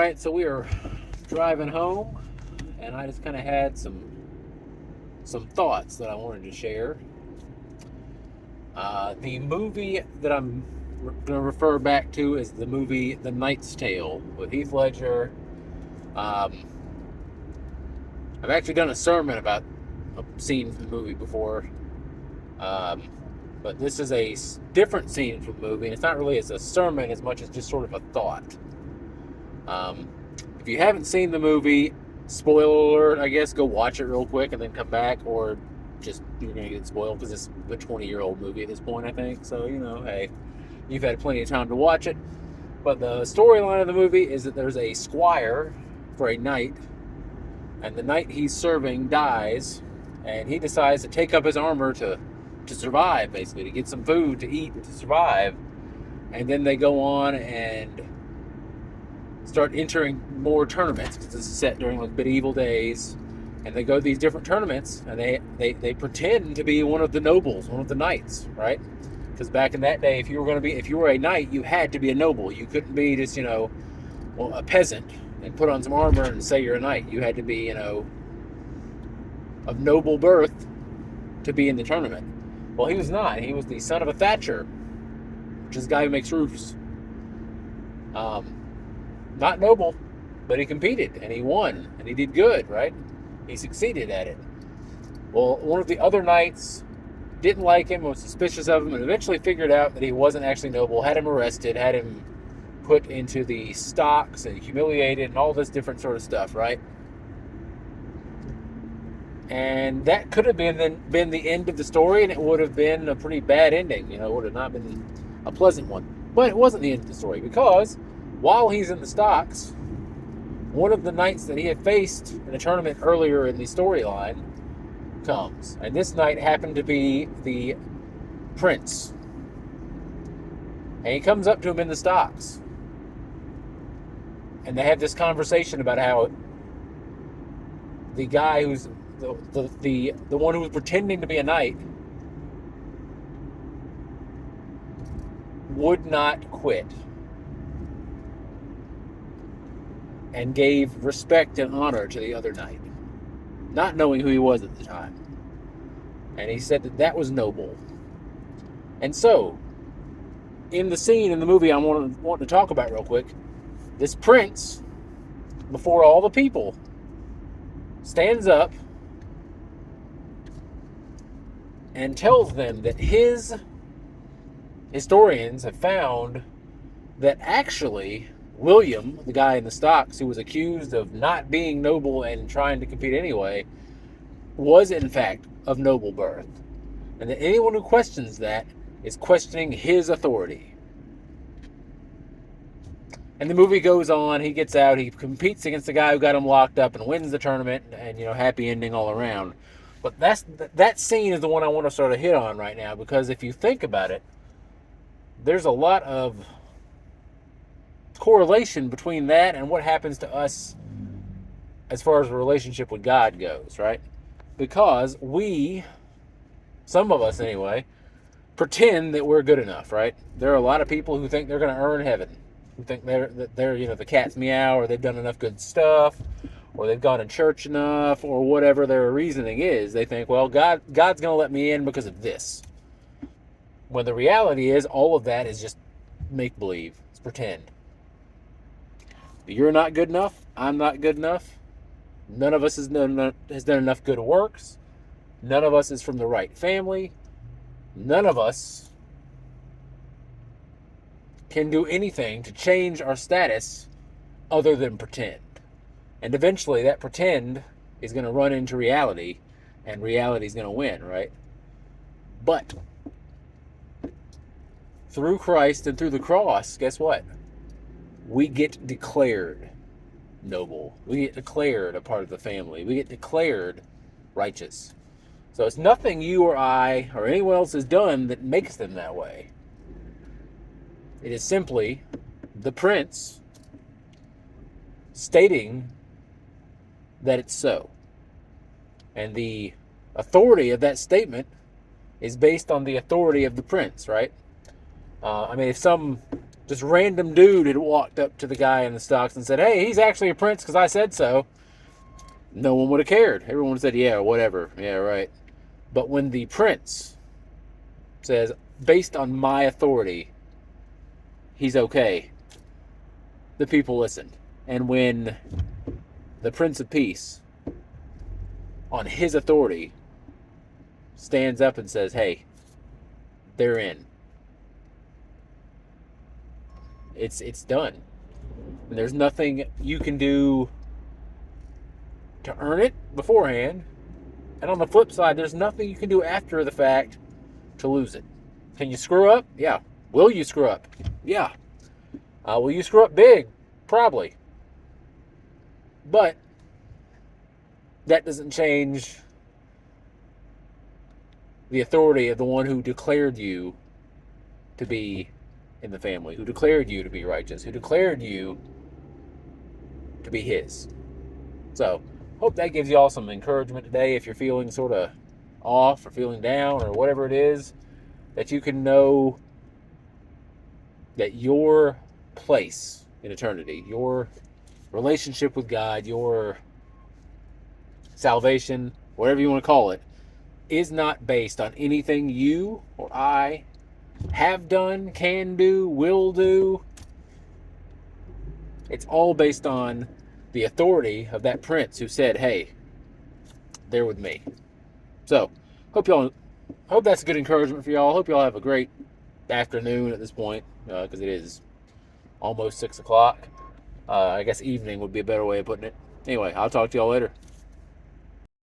right, so we are driving home, and I just kind of had some thoughts that I wanted to share. The movie that I'm going to refer back to is the movie The Knight's Tale with Heath Ledger. Um, I've actually done a sermon about a scene from the movie before, um, but this is a different scene from the movie, and it's not really as a sermon as much as just sort of a thought. Um, if you haven't seen the movie, spoiler alert, I guess, go watch it real quick and then come back, or just you're going to get spoiled because it's a 20-year-old movie at this point, I think. So, hey, you've had plenty of time to watch it. But the storyline of the movie is that there's a squire for a knight, and the knight he's serving dies, and he decides to take up his armor to survive, basically, to get some food to eat and to survive. And then they go on and start entering more tournaments because this is set during like medieval days, and they go to these different tournaments and they pretend to be one of the nobles, one of the knights, right? Because back in that day, if you were a knight, you had to be a noble. You couldn't be just a peasant and put on some armor and say you're a knight. You had to be of noble birth to be in the tournament. Well, he was not. He was the son of a thatcher, which is a guy who makes roofs. Not noble, but he competed, and he won, and he did good, right? He succeeded at it. Well, one of the other knights didn't like him, was suspicious of him, and eventually figured out that he wasn't actually noble, had him arrested, had him put into the stocks and humiliated and all this different sort of stuff, right? And that could have been the end of the story, and it would have been a pretty bad ending. It would have not been a pleasant one. But it wasn't the end of the story, because while he's in the stocks, one of the knights that he had faced in a tournament earlier in the storyline comes. And this knight happened to be the prince. And he comes up to him in the stocks. And they have this conversation about how the guy who's the one who was pretending to be a knight would not quit, and gave respect and honor to the other knight, not knowing who he was at the time. And he said that was noble. And so, in the scene in the movie I want to talk about real quick, this prince, before all the people, stands up and tells them that his historians have found that actually William, the guy in the stocks who was accused of not being noble and trying to compete anyway, was in fact of noble birth. And that anyone who questions that is questioning his authority. And the movie goes on, he gets out, he competes against the guy who got him locked up and wins the tournament, and happy ending all around. But that scene is the one I want to sort of hit on right now, because if you think about it, there's a lot of correlation between that and what happens to us as far as a relationship with God goes, right? Because some of us anyway, pretend that we're good enough, right? There are a lot of people who think they're going to earn heaven, who think they're the cat's meow, or they've done enough good stuff, or they've gone to church enough, or whatever their reasoning is. They think, well, God's going to let me in because of this. When the reality is, all of that is just make-believe. It's pretend. You're not good enough. I'm not good enough. None of us has done enough good works. None of us is from the right family. None of us can do anything to change our status other than pretend. And eventually that pretend is going to run into reality, and reality is going to win, right? But through Christ and through the cross, guess what? We get declared noble. We get declared a part of the family. We get declared righteous. So it's nothing you or I or anyone else has done that makes them that way. It is simply the prince stating that it's so. And the authority of that statement is based on the authority of the prince, right? If some just random dude had walked up to the guy in the stocks and said, hey, he's actually a prince because I said so, no one would have cared. Everyone would have said, yeah, whatever. Yeah, right. But when the prince says, based on my authority, he's okay, the people listened. And when the Prince of Peace, on his authority, stands up and says, hey, they're in, it's done. And there's nothing you can do to earn it beforehand. And on the flip side, there's nothing you can do after the fact to lose it. Can you screw up? Yeah. Will you screw up? Yeah. Will you screw up big? Probably. But that doesn't change the authority of the one who declared you to be in the family, who declared you to be righteous, who declared you to be his. So, hope that gives you all some encouragement today if you're feeling sort of off or feeling down or whatever it is, that you can know that your place in eternity, your relationship with God, your salvation, whatever you want to call it, is not based on anything you or I have done, can do, will do. It's all based on the authority of that prince who said, hey, they're with me. So, hope that's a good encouragement for y'all. Hope y'all have a great afternoon at this point, because it is almost 6 o'clock. I guess evening would be a better way of putting it. Anyway, I'll talk to y'all later.